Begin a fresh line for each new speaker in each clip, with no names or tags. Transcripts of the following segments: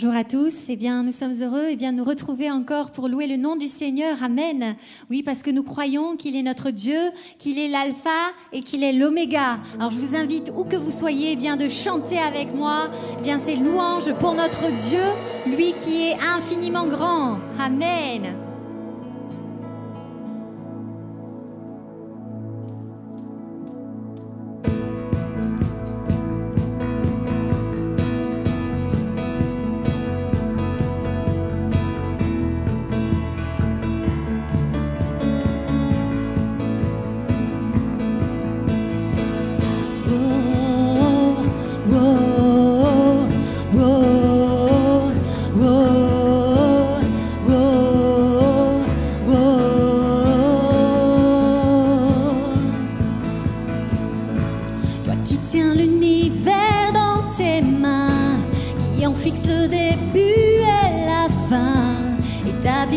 Bonjour à tous, eh bien, nous sommes heureux de nous retrouver encore pour louer le nom du Seigneur, Amen. Oui, parce que nous croyons qu'il est notre Dieu, qu'il est l'alpha et qu'il est l'oméga. Alors je vous invite, où que vous soyez, de chanter avec moi ces louanges pour notre Dieu, lui qui est infiniment grand. Amen.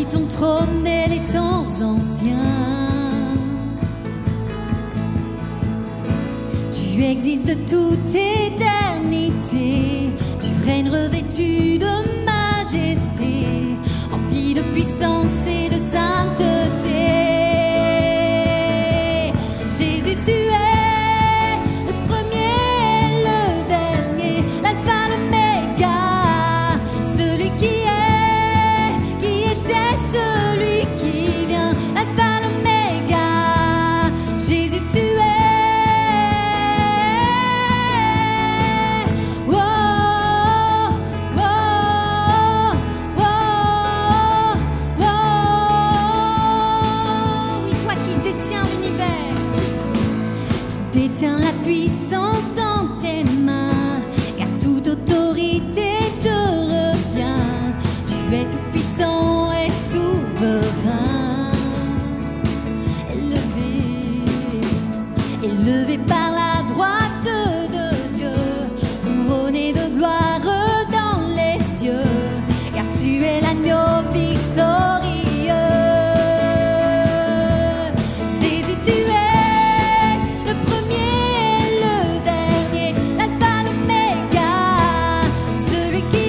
Ton trône dès les temps anciens. Tu existes de toute éternité. Tu règnes revêtu de majesté, rempli de puissance et de sainteté. Jésus, tu es le premier, le dernier, l'alpha, l'oméga, celui qui celui qui vient, l'alpha, l'oméga. Jésus, tu es. Oh, oh, oh, oh, oh. Oui, toi qui détiens l'univers, tu détiens la puissance dans tes mains, car toute autorité te revient. Tu es tout puissant, élevé par la droite de Dieu, couronné de gloire dans les cieux, car tu es l'agneau victorieux. Jésus, tu es le premier, le dernier, l'alpha, l'oméga, celui qui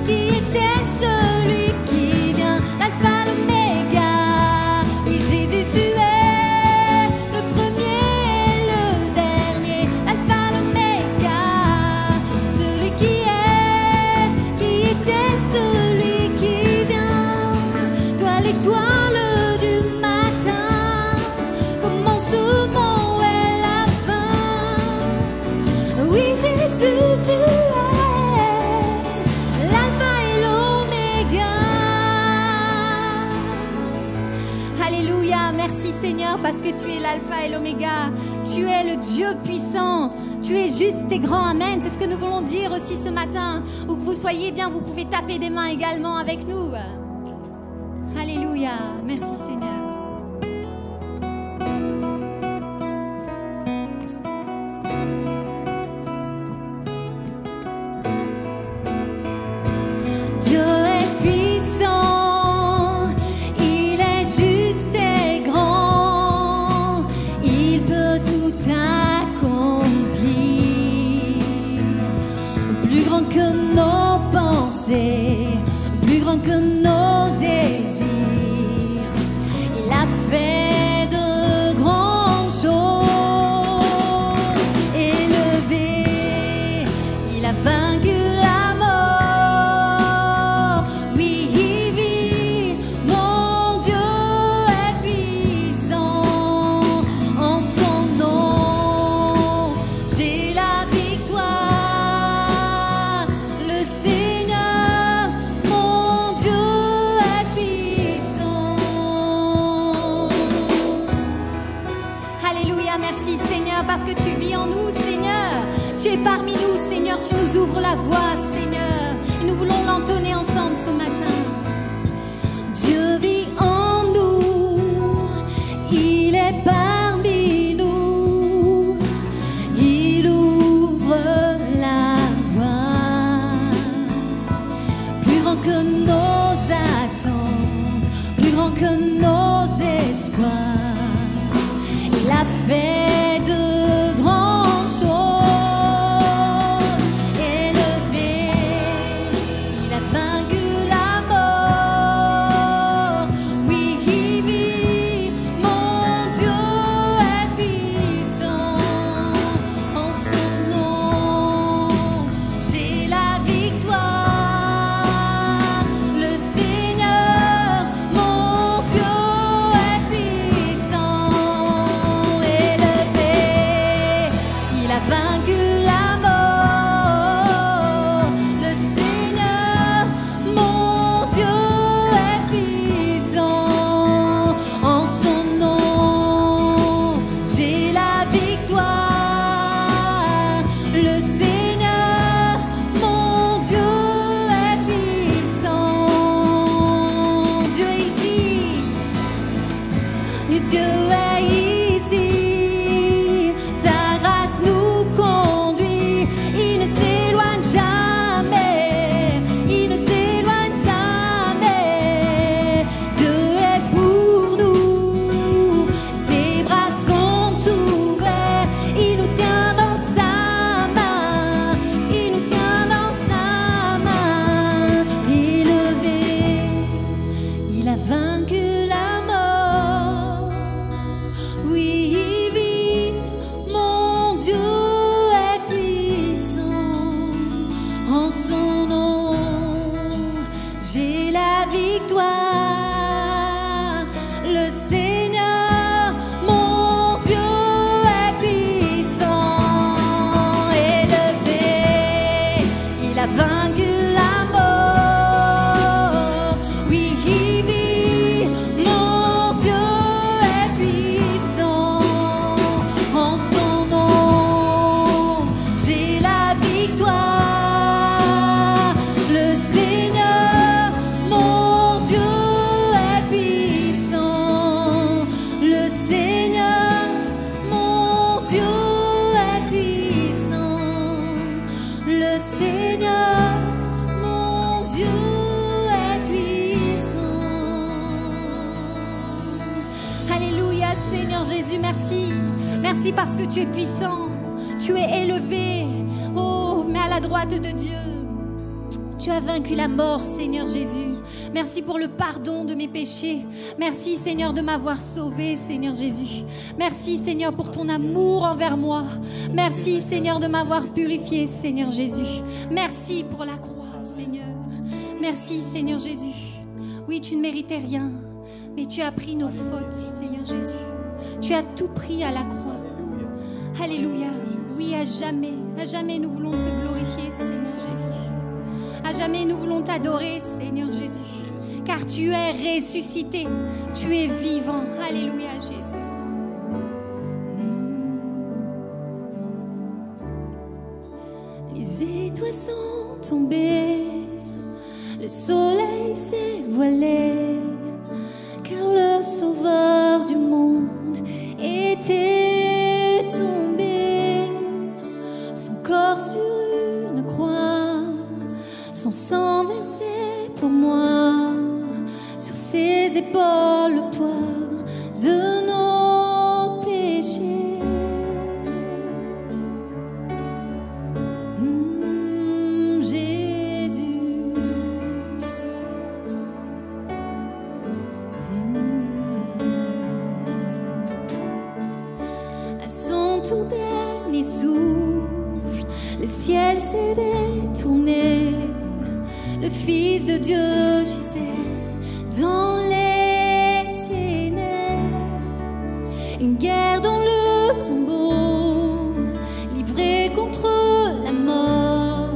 était, celui qui vient, l'alpha, l'oméga. Oui, Jésus, tu es l'étoile du matin, commencement et la fin. Oui, Jésus, tu es l'alpha et l'oméga. Alléluia, merci Seigneur, parce que tu es l'alpha et l'oméga. Tu es le Dieu puissant. Tu es juste et grand, amen. C'est ce que nous voulons dire aussi ce matin. Où que vous soyez, vous pouvez taper des mains également avec nous. Alléluia, merci Seigneur. Dieu est puissant, il est juste et grand, il peut tout accomplir. Plus grand que nos pensées, plus grand que nos désirs. Il a fait de grandes choses, élevé, il a vaincu la mort. Oui, il vit, mon Dieu est puissant, en son nom, j'ai la victoire. Le Seigneur, mon Dieu est puissant. Alléluia, merci Seigneur, parce que tu vis en nous, Seigneur. Tu es parmi nous, Seigneur, tu nous ouvres la voie, Seigneur. Et nous voulons l'entonner ensemble ce matin. Dieu vit en nous, il est parmi nous, il ouvre la voie. Plus grand que nos attentes, plus grand que nos espoirs, il a fait de grandes choses, élevé,
Seigneur Jésus, merci. Merci parce que tu es puissant. Tu es élevé. Oh, mais à la droite de Dieu. Tu as vaincu la mort, Seigneur Jésus. Merci pour le pardon de mes péchés. Merci, Seigneur, de m'avoir sauvé, Seigneur Jésus. Merci, Seigneur, pour ton amour envers moi. Merci, Seigneur, de m'avoir purifié, Seigneur Jésus. Merci pour la croix, Seigneur. Merci, Seigneur Jésus. Oui, tu ne méritais rien, mais tu as pris nos fautes, Seigneur Jésus. Tu as tout pris à la croix. Alléluia. Oui, à jamais nous voulons te glorifier, Seigneur Jésus. À jamais nous voulons t'adorer, Seigneur Jésus. Car tu es ressuscité, tu es vivant. Alléluia, Jésus. Les étoiles sont tombées, le soleil s'est voilé, car le sauveur du monde était tombé. Son corps sur une croix, son sang versé pour moi, sur ses épaules le poids de nos péchés. Jésus. À son tout dernier souffle, le ciel s'est détourné. Le Fils de Dieu gisait dans les ténèbres. Une guerre dans le tombeau, livrée contre la mort,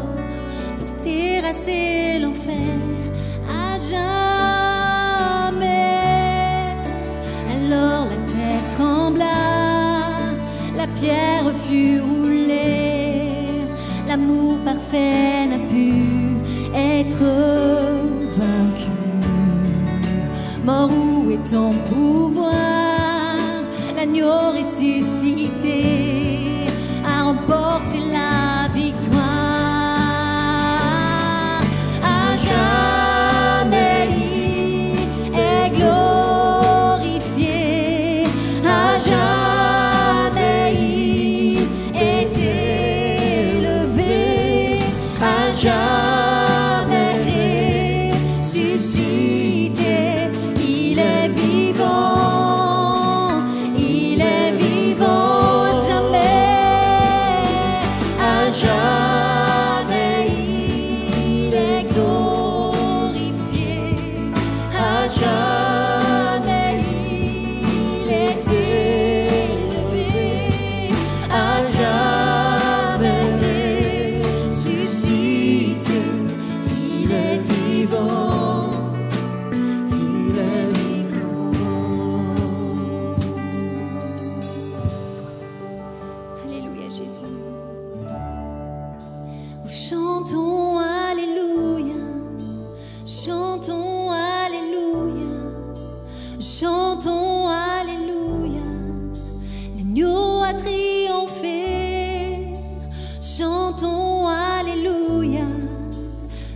pour terrasser l'enfer à jamais. Alors la terre trembla, la pierre fut roulée, l'amour parfait n'a pu être vaincu. Mort, où est ton pouvoir? L'agneau ressuscité a remporté la victoire. À jamais il est glorifié, à jamais il est élevé, à jamais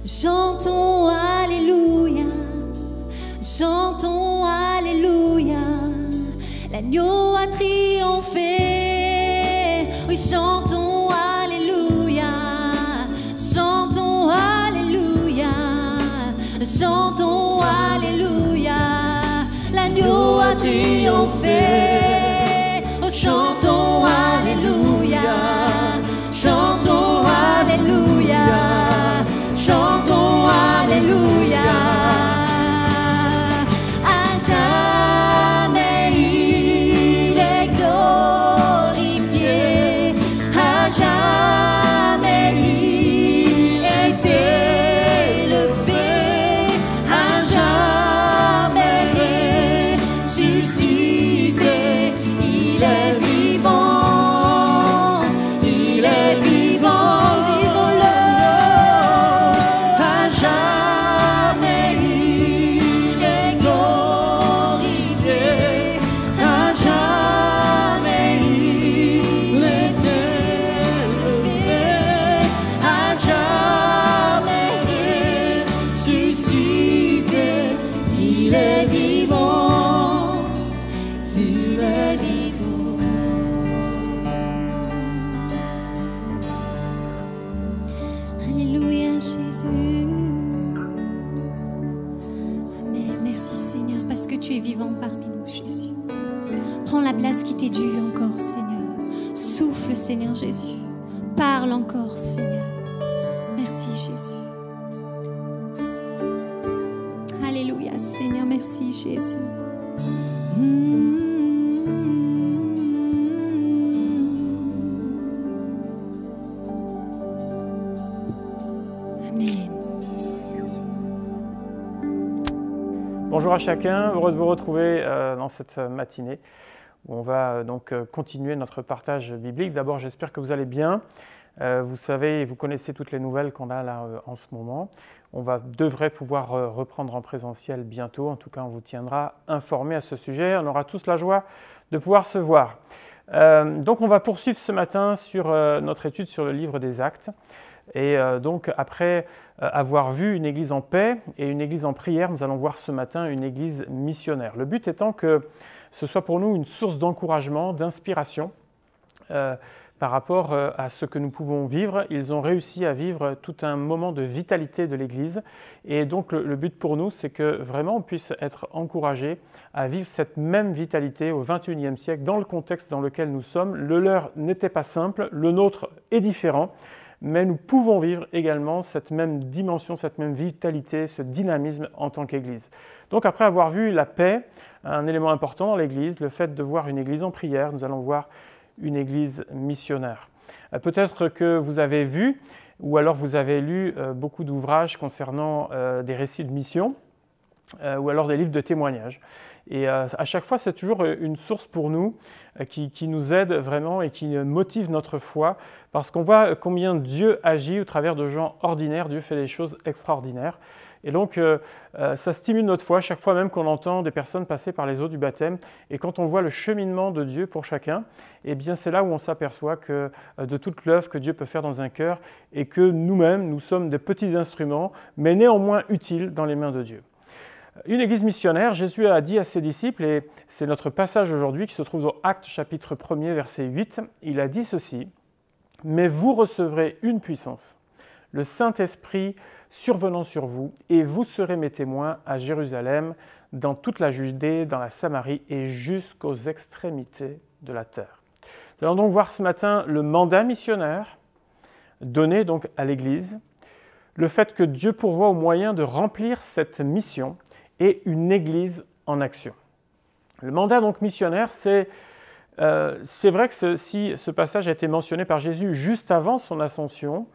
chantons Alléluia, chantons Alléluia, l'agneau a triomphé. Oui, chantons Alléluia, chantons Alléluia, chantons Alléluia, l'agneau a triomphé. Oh, chantons Alléluia, chantons Alléluia, chantons Alléluia. À jamais il est glorifié, à jamais il est élevé, à jamais ressuscité. Il est vivant, il est vivant. Il est parce que tu es vivant parmi nous, Jésus. Prends la place qui t'est due encore, Seigneur. Souffle, Seigneur Jésus. Parle encore, Seigneur. Merci, Jésus. Alléluia, Seigneur. Merci, Jésus. Amen.
Bonjour à chacun, heureux de vous retrouver dans cette matinée où on va donc continuer notre partage biblique. D'abord, j'espère que vous allez bien. Vous savez, vous connaissez toutes les nouvelles qu'on a là en ce moment. On devrait pouvoir reprendre en présentiel bientôt. En tout cas, on vous tiendra informé à ce sujet. On aura tous la joie de pouvoir se voir. Donc, on va poursuivre ce matin sur notre étude sur le livre des Actes. Et donc, après avoir vu une église en paix et une église en prière, nous allons voir ce matin une église missionnaire. Le but étant que ce soit pour nous une source d'encouragement, d'inspiration par rapport à ce que nous pouvons vivre. Ils ont réussi à vivre tout un moment de vitalité de l'église. Et donc, le but pour nous, c'est que vraiment on puisse être encouragés à vivre cette même vitalité au XXIe siècle dans le contexte dans lequel nous sommes. Le leur n'était pas simple, le nôtre est différent. Mais nous pouvons vivre également cette même dimension, cette même vitalité, ce dynamisme en tant qu'Église. Donc après avoir vu la paix, un élément important dans l'Église, le fait de voir une Église en prière, nous allons voir une Église missionnaire. Peut-être que vous avez vu, ou alors vous avez lu beaucoup d'ouvrages concernant des récits de mission, ou alors des livres de témoignages. Et à chaque fois, c'est toujours une source pour nous qui nous aide vraiment et qui motive notre foi parce qu'on voit combien Dieu agit au travers de gens ordinaires. Dieu fait des choses extraordinaires. Et donc, ça stimule notre foi chaque fois même qu'on entend des personnes passer par les eaux du baptême. Et quand on voit le cheminement de Dieu pour chacun, eh bien, c'est là où on s'aperçoit que de toute l'œuvre que Dieu peut faire dans un cœur et que nous-mêmes, nous sommes des petits instruments, mais néanmoins utiles dans les mains de Dieu. Une église missionnaire, Jésus a dit à ses disciples, et c'est notre passage aujourd'hui qui se trouve dans Actes chapitre 1er, verset 8, il a dit ceci, « Mais vous recevrez une puissance, le Saint-Esprit survenant sur vous, et vous serez mes témoins à Jérusalem, dans toute la Judée, dans la Samarie et jusqu'aux extrémités de la terre. » Nous allons donc voir ce matin le mandat missionnaire donné donc à l'église, le fait que Dieu pourvoit au moyen de remplir cette mission et une église en action. Le mandat donc missionnaire, c'est vrai que si ce passage a été mentionné par Jésus juste avant son ascension,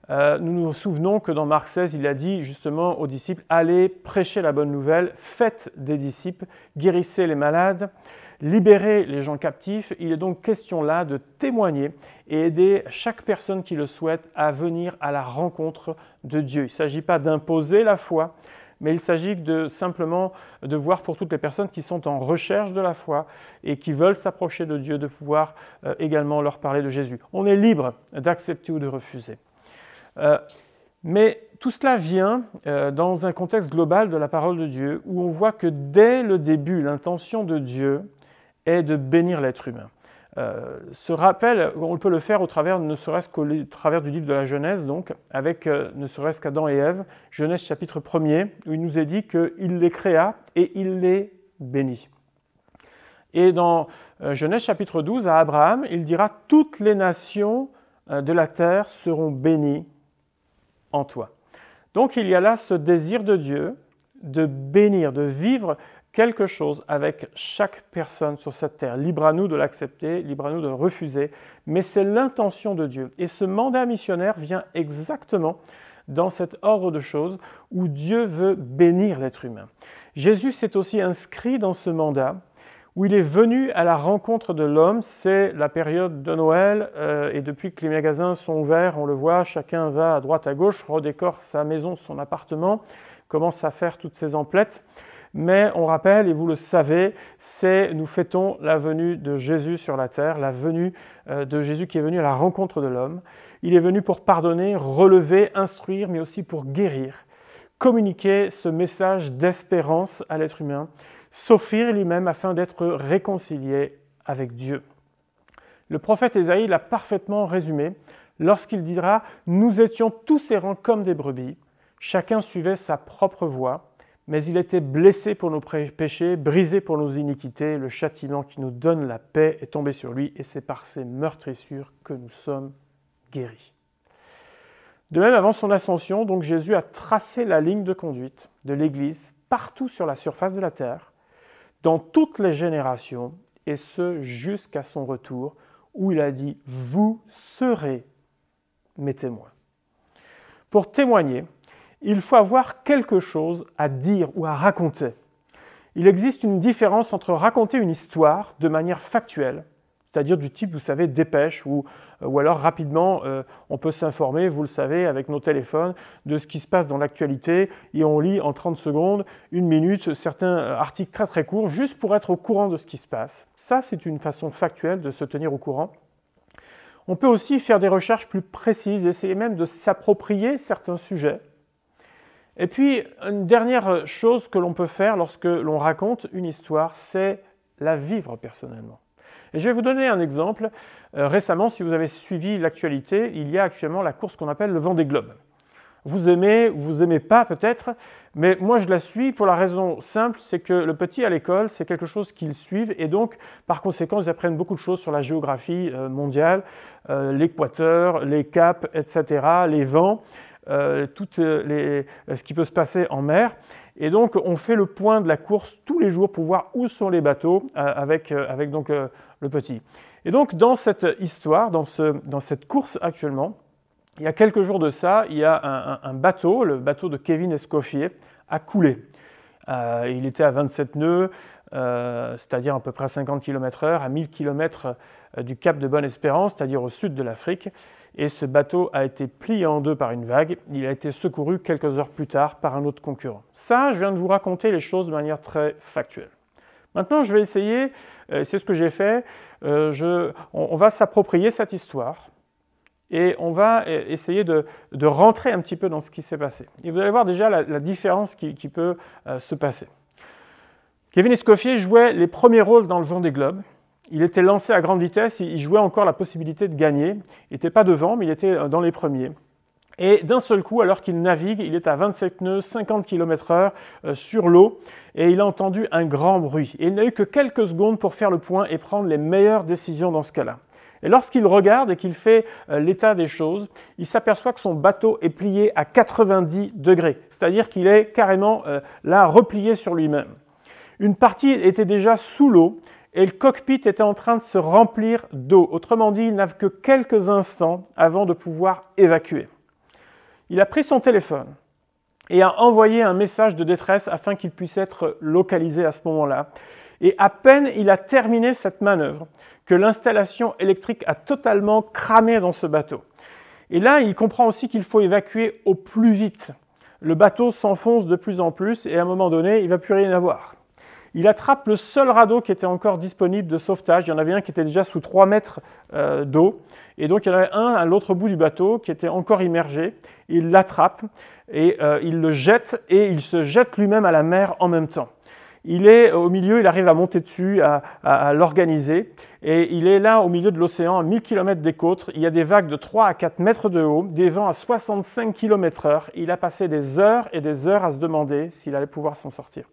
nous nous souvenons que dans Marc 16, il a dit justement aux disciples « Allez, prêchez la bonne nouvelle, faites des disciples, guérissez les malades, libérez les gens captifs ». Il est donc question là de témoigner et aider chaque personne qui le souhaite à venir à la rencontre de Dieu. Il ne s'agit pas d'imposer la foi, mais il s'agit simplement de voir pour toutes les personnes qui sont en recherche de la foi et qui veulent s'approcher de Dieu, de pouvoir également leur parler de Jésus. On est libre d'accepter ou de refuser. Mais tout cela vient dans un contexte global de la parole de Dieu où on voit que dès le début, l'intention de Dieu est de bénir l'être humain. Ce rappel, on peut le faire au travers, ne serait-ce qu'au travers du livre de la Genèse, donc, avec ne serait-ce qu'Adam et Ève, Genèse chapitre 1er, où il nous est dit qu'il les créa et il les bénit. Et dans Genèse chapitre 12, à Abraham, il dira « Toutes les nations de la terre seront bénies en toi ». Donc il y a là ce désir de Dieu de bénir, de vivre quelque chose avec chaque personne sur cette terre. Libre à nous de l'accepter, libre à nous de le refuser, mais c'est l'intention de Dieu. Et ce mandat missionnaire vient exactement dans cet ordre de choses où Dieu veut bénir l'être humain. Jésus s'est aussi inscrit dans ce mandat où il est venu à la rencontre de l'homme. C'est la période de Noël et depuis que les magasins sont ouverts, on le voit, chacun va à droite à gauche, redécore sa maison, son appartement, commence à faire toutes ses emplettes. Mais on rappelle, et vous le savez, nous fêtons la venue de Jésus sur la terre, la venue de Jésus qui est venu à la rencontre de l'homme. Il est venu pour pardonner, relever, instruire, mais aussi pour guérir, communiquer ce message d'espérance à l'être humain, s'offrir lui-même afin d'être réconcilié avec Dieu. Le prophète Ésaïe l'a parfaitement résumé lorsqu'il dira « Nous étions tous errants comme des brebis, chacun suivait sa propre voie, mais il était blessé pour nos péchés, brisé pour nos iniquités. Le châtiment qui nous donne la paix est tombé sur lui, et c'est par ses meurtrissures que nous sommes guéris. De même, avant son ascension, donc Jésus a tracé la ligne de conduite de l'Église partout sur la surface de la terre, dans toutes les générations, et ce jusqu'à son retour, où il a dit « Vous serez mes témoins ». Pour témoigner, il faut avoir quelque chose à dire ou à raconter. Il existe une différence entre raconter une histoire de manière factuelle, c'est-à-dire du type, vous savez, dépêche, ou alors rapidement, on peut s'informer, vous le savez, avec nos téléphones, de ce qui se passe dans l'actualité, et on lit en 30 secondes, 1 minute, certains articles très très courts, juste pour être au courant de ce qui se passe. Ça, c'est une façon factuelle de se tenir au courant. On peut aussi faire des recherches plus précises, essayer même de s'approprier certains sujets. Et puis, une dernière chose que l'on peut faire lorsque l'on raconte une histoire, c'est la vivre personnellement. Et je vais vous donner un exemple. Récemment, si vous avez suivi l'actualité, il y a actuellement la course qu'on appelle le Vendée Globe. Vous aimez ou vous n'aimez pas peut-être, mais moi je la suis pour la raison simple, c'est que le petit à l'école, c'est quelque chose qu'ils suivent, et donc par conséquent, ils apprennent beaucoup de choses sur la géographie mondiale, l'équateur, les caps, etc., les vents, ce qui peut se passer en mer. Et donc, on fait le point de la course tous les jours pour voir où sont les bateaux avec donc, le petit. Et donc, dans cette histoire, dans cette course actuellement, il y a quelques jours de ça, il y a un bateau, le bateau de Kevin Escoffier, a coulé. Il était à 27 nœuds, c'est-à-dire à peu près 50 km/h, à 1000 km du cap de Bonne-Espérance, c'est-à-dire au sud de l'Afrique. Et ce bateau a été plié en deux par une vague. Il a été secouru quelques heures plus tard par un autre concurrent. Ça, je viens de vous raconter les choses de manière très factuelle. Maintenant, je vais essayer, c'est ce que j'ai fait, on va s'approprier cette histoire et on va essayer de rentrer un petit peu dans ce qui s'est passé. Et vous allez voir déjà la différence qui peut se passer. Kevin Escoffier jouait les premiers rôles dans le Vendée Globe. Il était lancé à grande vitesse, il jouait encore la possibilité de gagner. Il n'était pas devant, mais il était dans les premiers. Et d'un seul coup, alors qu'il navigue, il est à 27 nœuds, 50 km/h sur l'eau, et il a entendu un grand bruit. Et il n'a eu que quelques secondes pour faire le point et prendre les meilleures décisions dans ce cas-là. Et lorsqu'il regarde et qu'il fait l'état des choses, il s'aperçoit que son bateau est plié à 90 degrés, c'est-à-dire qu'il est carrément là, replié sur lui-même. Une partie était déjà sous l'eau, et le cockpit était en train de se remplir d'eau. Autrement dit, il n'a que quelques instants avant de pouvoir évacuer. Il a pris son téléphone et a envoyé un message de détresse afin qu'il puisse être localisé à ce moment-là. Et à peine il a terminé cette manœuvre que l'installation électrique a totalement cramé dans ce bateau. Et là, il comprend aussi qu'il faut évacuer au plus vite. Le bateau s'enfonce de plus en plus et à un moment donné, il ne va plus rien avoir. Il attrape le seul radeau qui était encore disponible de sauvetage. Il y en avait un qui était déjà sous 3 mètres d'eau. Et donc, il y en avait un à l'autre bout du bateau qui était encore immergé. Il l'attrape et il le jette et il se jette lui-même à la mer en même temps. Il est au milieu, il arrive à monter dessus, à l'organiser. Et il est là au milieu de l'océan, à 1000 km des côtes. Il y a des vagues de 3 à 4 mètres de haut, des vents à 65 km/h. Il a passé des heures et des heures à se demander s'il allait pouvoir s'en sortir.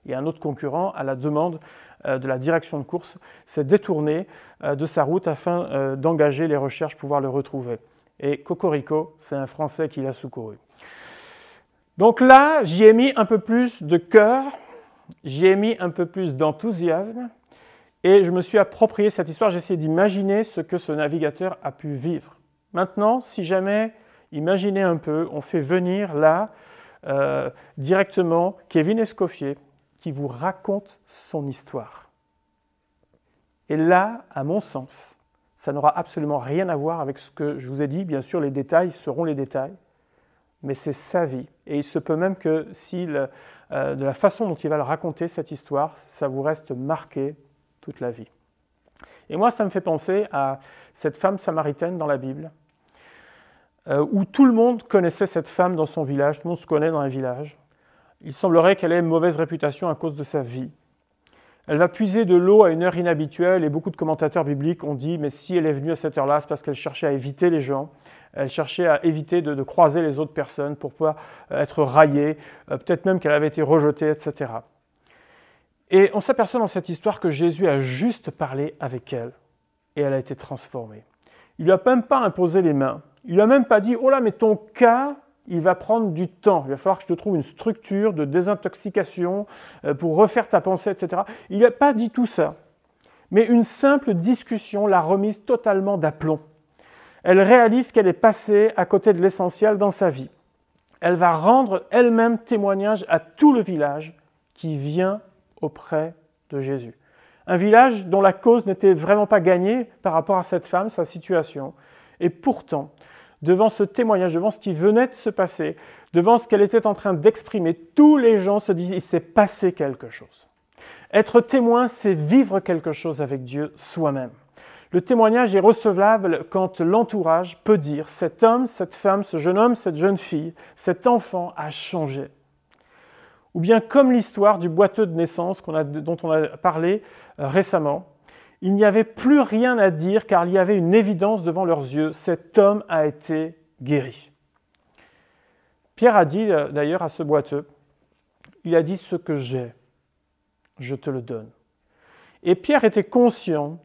Et un autre concurrent, à la demande de la direction de course, s'est détourné de sa route afin d'engager les recherches pour pouvoir le retrouver. Et Cocorico, c'est un Français qui l'a secouru. Donc là, j'y ai mis un peu plus de cœur, j'y ai mis un peu plus d'enthousiasme, et je me suis approprié cette histoire, j'ai essayé d'imaginer ce que ce navigateur a pu vivre. Maintenant, si jamais, imaginez un peu, on fait venir là, directement, Kevin Escoffier, qui vous raconte son histoire. Et là, à mon sens, ça n'aura absolument rien à voir avec ce que je vous ai dit. Bien sûr, les détails seront les détails, mais c'est sa vie. Et il se peut même que si de la façon dont il va le raconter, cette histoire, ça vous reste marqué toute la vie. Et moi, ça me fait penser à cette femme samaritaine dans la Bible, où tout le monde connaissait cette femme dans son village, tout le monde se connaît dans un village. Il semblerait qu'elle ait une mauvaise réputation à cause de sa vie. Elle va puiser de l'eau à une heure inhabituelle et beaucoup de commentateurs bibliques ont dit « mais si elle est venue à cette heure-là, c'est parce qu'elle cherchait à éviter les gens. Elle cherchait à éviter de croiser les autres personnes pour ne pas être raillée, peut-être même qu'elle avait été rejetée, etc. Et on s'aperçoit dans cette histoire que Jésus a juste parlé avec elle et elle a été transformée. Il ne lui a même pas imposé les mains. Il ne lui a même pas dit « Oh là, mais ton cas, il va prendre du temps. Il va falloir que je te trouve une structure de désintoxication pour refaire ta pensée, etc. » Il n'a pas dit tout ça. Mais une simple discussion l'a remise totalement d'aplomb. Elle réalise qu'elle est passée à côté de l'essentiel dans sa vie. Elle va rendre elle-même témoignage à tout le village qui vient auprès de Jésus. Un village dont la cause n'était vraiment pas gagnée par rapport à cette femme, sa situation. Et pourtant, devant ce témoignage, devant ce qui venait de se passer, devant ce qu'elle était en train d'exprimer, tous les gens se disent « il s'est passé quelque chose ». Être témoin, c'est vivre quelque chose avec Dieu soi-même. Le témoignage est recevable quand l'entourage peut dire « cet homme, cette femme, ce jeune homme, cette jeune fille, cet enfant a changé ». Ou bien comme l'histoire du boiteux de naissance dont on a parlé récemment, il n'y avait plus rien à dire car il y avait une évidence devant leurs yeux, cet homme a été guéri. Pierre a dit d'ailleurs à ce boiteux, il a dit « ce que j'ai, je te le donne ». Et Pierre était conscient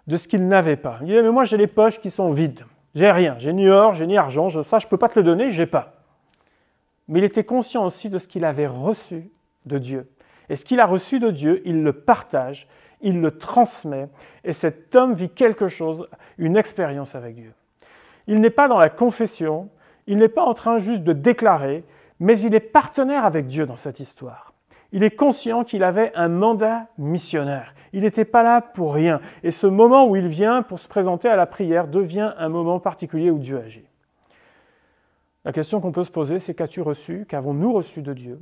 de ce qu'il n'avait pas. Il disait « mais moi j'ai les poches qui sont vides, j'ai rien, j'ai ni or, j'ai ni argent, ça je ne peux pas te le donner, je n'ai pas ». Mais il était conscient aussi de ce qu'il avait reçu de Dieu. Et ce qu'il a reçu de Dieu, il le partage, il le transmet, et cet homme vit quelque chose, une expérience avec Dieu. Il n'est pas dans la confession, il n'est pas en train juste de déclarer, mais il est partenaire avec Dieu dans cette histoire. Il est conscient qu'il avait un mandat missionnaire. Il n'était pas là pour rien. Et ce moment où il vient pour se présenter à la prière devient un moment particulier où Dieu agit. La question qu'on peut se poser, c'est qu'as-tu reçu, qu'avons-nous reçu de Dieu?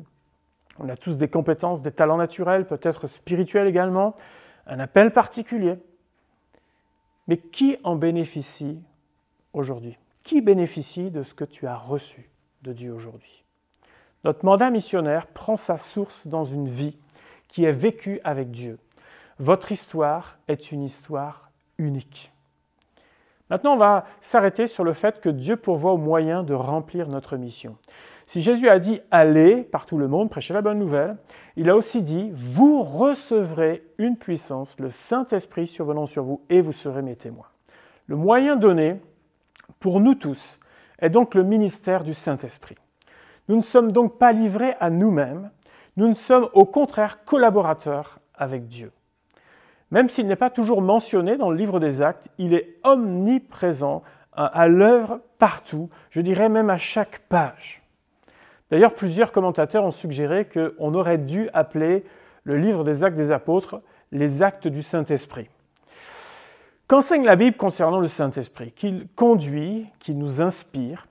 On a tous des compétences, des talents naturels, peut-être spirituels également, un appel particulier. Mais qui en bénéficie aujourd'hui? Qui bénéficie de ce que tu as reçu de Dieu aujourd'hui? Notre mandat missionnaire prend sa source dans une vie qui est vécue avec Dieu. Votre histoire est une histoire unique. Maintenant, on va s'arrêter sur le fait que Dieu pourvoit aux moyens de remplir notre mission. Si Jésus a dit « allez par tout le monde, prêchez la bonne nouvelle », il a aussi dit « vous recevrez une puissance, le Saint-Esprit survenant sur vous, et vous serez mes témoins ». Le moyen donné pour nous tous est donc le ministère du Saint-Esprit. Nous ne sommes donc pas livrés à nous-mêmes, nous ne sommes au contraire collaborateurs avec Dieu. Même s'il n'est pas toujours mentionné dans le livre des Actes, il est omniprésent, à l'œuvre partout, je dirais même à chaque page. D'ailleurs, plusieurs commentateurs ont suggéré qu'on aurait dû appeler le livre des Actes des Apôtres les Actes du Saint-Esprit. Qu'enseigne la Bible concernant le Saint-Esprit? Qu'il conduit, qu'il nous inspire,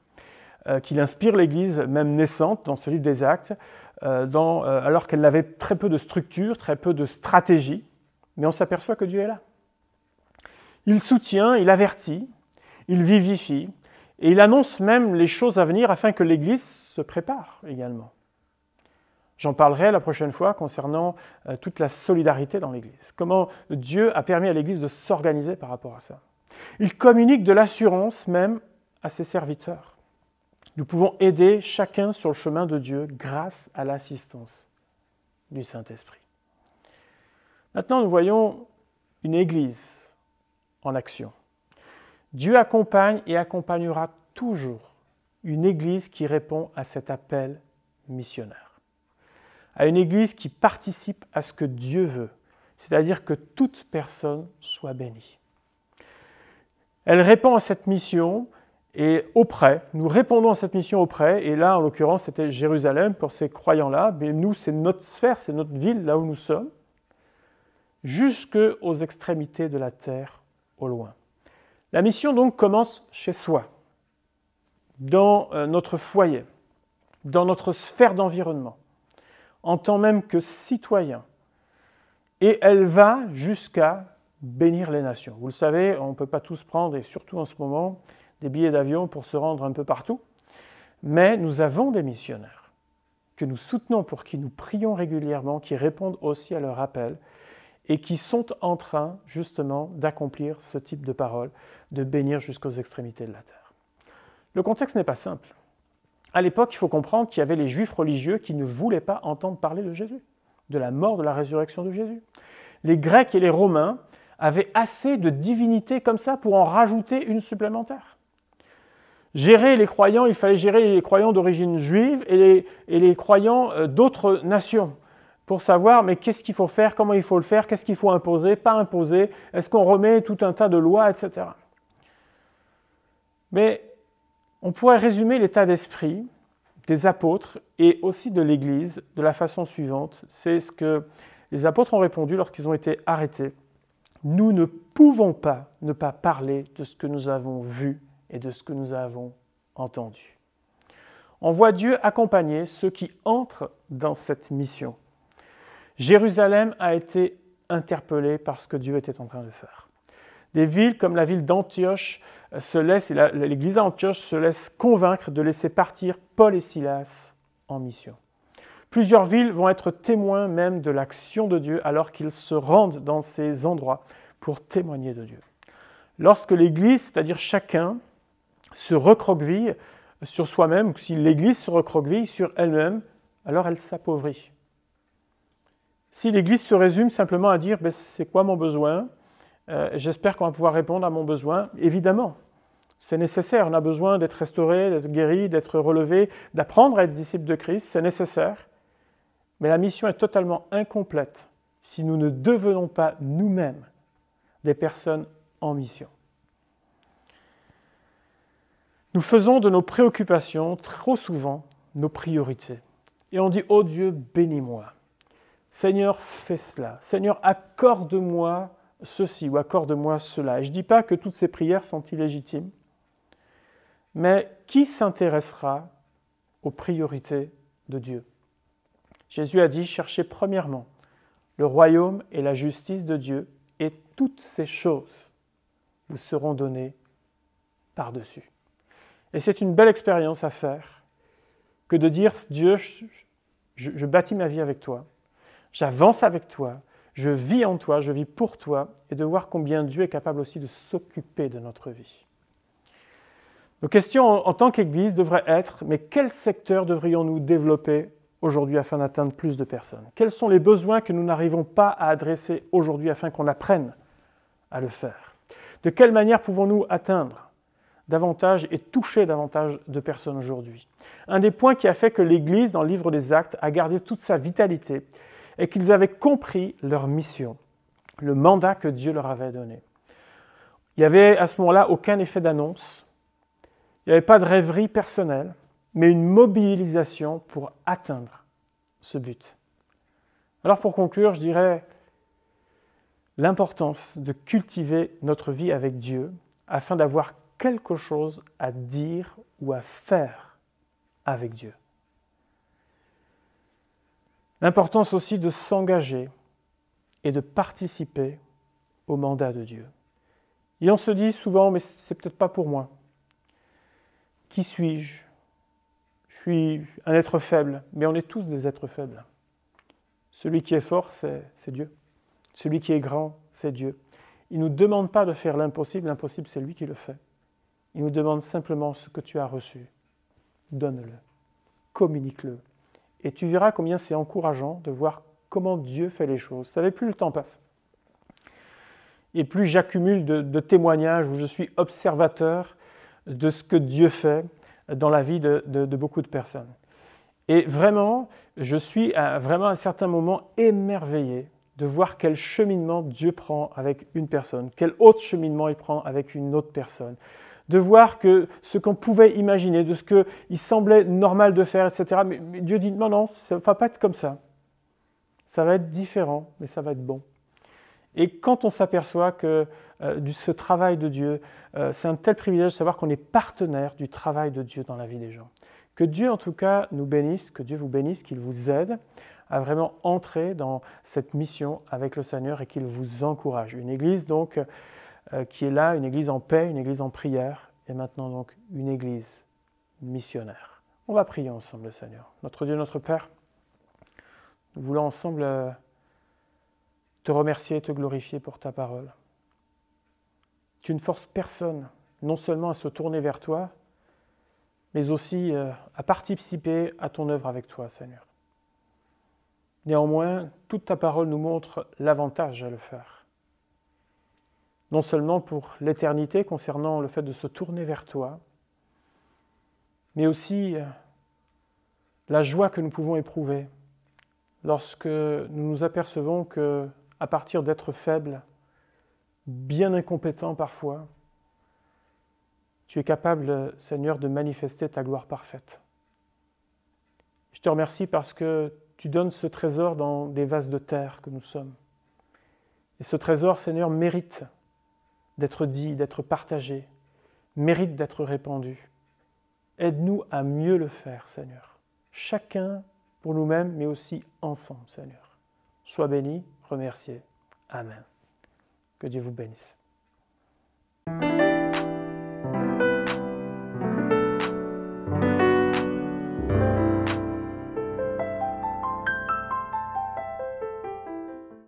qu'il inspire l'Église même naissante dans ce livre des Actes, alors qu'elle avait très peu de structure, très peu de stratégie. Mais on s'aperçoit que Dieu est là. Il soutient, il avertit, il vivifie, et il annonce même les choses à venir afin que l'Église se prépare également. J'en parlerai la prochaine fois concernant toute la solidarité dans l'Église. Comment Dieu a permis à l'Église de s'organiser par rapport à ça. Il communique de l'assurance même à ses serviteurs. Nous pouvons aider chacun sur le chemin de Dieu grâce à l'assistance du Saint-Esprit. Maintenant, nous voyons une Église en action. Dieu accompagne et accompagnera toujours une Église qui répond à cet appel missionnaire. À une Église qui participe à ce que Dieu veut, c'est-à-dire que toute personne soit bénie. Elle répond à cette mission et auprès, nous répondons à cette mission auprès, et là, en l'occurrence, c'était Jérusalem pour ces croyants-là, mais nous, c'est notre sphère, c'est notre ville, là où nous sommes, jusqu'aux extrémités de la terre, au loin. La mission donc commence chez soi, dans notre foyer, dans notre sphère d'environnement, en tant même que citoyen. Et elle va jusqu'à bénir les nations. Vous le savez, on ne peut pas tous prendre, et surtout en ce moment, des billets d'avion pour se rendre un peu partout, mais nous avons des missionnaires que nous soutenons, pour qui nous prions régulièrement, qui répondent aussi à leur appel, et qui sont en train, justement, d'accomplir ce type de parole, de bénir jusqu'aux extrémités de la terre. Le contexte n'est pas simple. À l'époque, il faut comprendre qu'il y avait les Juifs religieux qui ne voulaient pas entendre parler de Jésus, de la mort, de la résurrection de Jésus. Les Grecs et les Romains avaient assez de divinités comme ça pour en rajouter une supplémentaire. Gérer les croyants, il fallait gérer les croyants d'origine juive et les croyants d'autres nations pour savoir mais qu'est-ce qu'il faut faire, comment il faut le faire, qu'est-ce qu'il faut imposer, pas imposer, est-ce qu'on remet tout un tas de lois, etc. Mais on pourrait résumer l'état d'esprit des apôtres et aussi de l'Église de la façon suivante. C'est ce que les apôtres ont répondu lorsqu'ils ont été arrêtés. Nous ne pouvons pas ne pas parler de ce que nous avons vu et de ce que nous avons entendu. On voit Dieu accompagner ceux qui entrent dans cette mission. Jérusalem a été interpellée par ce que Dieu était en train de faire. Des villes comme la ville d'Antioche l'église d'Antioche se laisse convaincre de laisser partir Paul et Silas en mission. Plusieurs villes vont être témoins même de l'action de Dieu alors qu'ils se rendent dans ces endroits pour témoigner de Dieu. Lorsque l'Église, c'est-à-dire chacun, se recroqueville sur soi-même, ou si l'Église se recroqueville sur elle-même, alors elle s'appauvrit. Si l'Église se résume simplement à dire « c'est quoi mon besoin ? J'espère qu'on va pouvoir répondre à mon besoin », évidemment, c'est nécessaire. On a besoin d'être restauré, d'être guéri, d'être relevé, d'apprendre à être disciple de Christ, c'est nécessaire. Mais la mission est totalement incomplète si nous ne devenons pas nous-mêmes des personnes en mission. Nous faisons de nos préoccupations trop souvent nos priorités. Et on dit « Oh Dieu, bénis-moi. Seigneur, fais cela. Seigneur, accorde-moi ceci ou accorde-moi cela. » Et je ne dis pas que toutes ces prières sont illégitimes, mais qui s'intéressera aux priorités de Dieu? Jésus a dit « Cherchez premièrement le royaume et la justice de Dieu, et toutes ces choses vous seront données par-dessus. » Et c'est une belle expérience à faire que de dire « Dieu, je bâtis ma vie avec toi, j'avance avec toi, je vis en toi, je vis pour toi », et de voir combien Dieu est capable aussi de s'occuper de notre vie. Nos questions en tant qu'Église devraient être « Mais quel secteur devrions-nous développer aujourd'hui afin d'atteindre plus de personnes? Quels sont les besoins que nous n'arrivons pas à adresser aujourd'hui afin qu'on apprenne à le faire? De quelle manière pouvons-nous atteindre davantage et toucher davantage de personnes aujourd'hui? Un des points qui a fait que l'Église, dans le livre des Actes, a gardé toute sa vitalité est qu'ils avaient compris leur mission, le mandat que Dieu leur avait donné. Il n'y avait à ce moment-là aucun effet d'annonce, il n'y avait pas de rêverie personnelle, mais une mobilisation pour atteindre ce but. Alors pour conclure, je dirais l'importance de cultiver notre vie avec Dieu afin d'avoir quelque chose à dire ou à faire avec Dieu. L'importance aussi de s'engager et de participer au mandat de Dieu. Et on se dit souvent, mais c'est peut-être pas pour moi. Qui suis-je? Je suis un être faible, mais on est tous des êtres faibles. Celui qui est fort, c'est Dieu. Celui qui est grand, c'est Dieu. Il ne nous demande pas de faire l'impossible, l'impossible c'est lui qui le fait. Il nous demande simplement ce que tu as reçu. Donne-le, communique-le. Et tu verras combien c'est encourageant de voir comment Dieu fait les choses. Vous savez, plus le temps passe, et plus j'accumule de témoignages où je suis observateur de ce que Dieu fait dans la vie de beaucoup de personnes. Et vraiment, je suis à un certain moment émerveillé de voir quel cheminement Dieu prend avec une personne, quel autre cheminement il prend avec une autre personne. De voir que ce qu'on pouvait imaginer, de ce qu'il semblait normal de faire, etc. Mais Dieu dit, non, ça ne va pas être comme ça. Ça va être différent, mais ça va être bon. Et quand on s'aperçoit que ce travail de Dieu, c'est un tel privilège de savoir qu'on est partenaire du travail de Dieu dans la vie des gens. Que Dieu, en tout cas, nous bénisse, que Dieu vous bénisse, qu'il vous aide à vraiment entrer dans cette mission avec le Seigneur et qu'il vous encourage. Une église, donc, qui est là, une église en paix, une église en prière, et maintenant donc une église missionnaire. On va prier ensemble le Seigneur. Notre Dieu, notre Père, nous voulons ensemble te remercier et te glorifier pour ta parole. Tu ne forces personne, non seulement à se tourner vers toi, mais aussi à participer à ton œuvre avec toi, Seigneur. Néanmoins, toute ta parole nous montre l'avantage à le faire. Non seulement pour l'éternité concernant le fait de se tourner vers toi, mais aussi la joie que nous pouvons éprouver lorsque nous nous apercevons que, à partir d'être faibles, bien incompétents parfois, tu es capable, Seigneur, de manifester ta gloire parfaite. Je te remercie parce que tu donnes ce trésor dans des vases de terre que nous sommes. Et ce trésor, Seigneur, mérite d'être dit, d'être partagé, mérite d'être répandu. Aide-nous à mieux le faire, Seigneur. Chacun pour nous-mêmes, mais aussi ensemble, Seigneur. Sois béni, remercié. Amen. Que Dieu vous bénisse.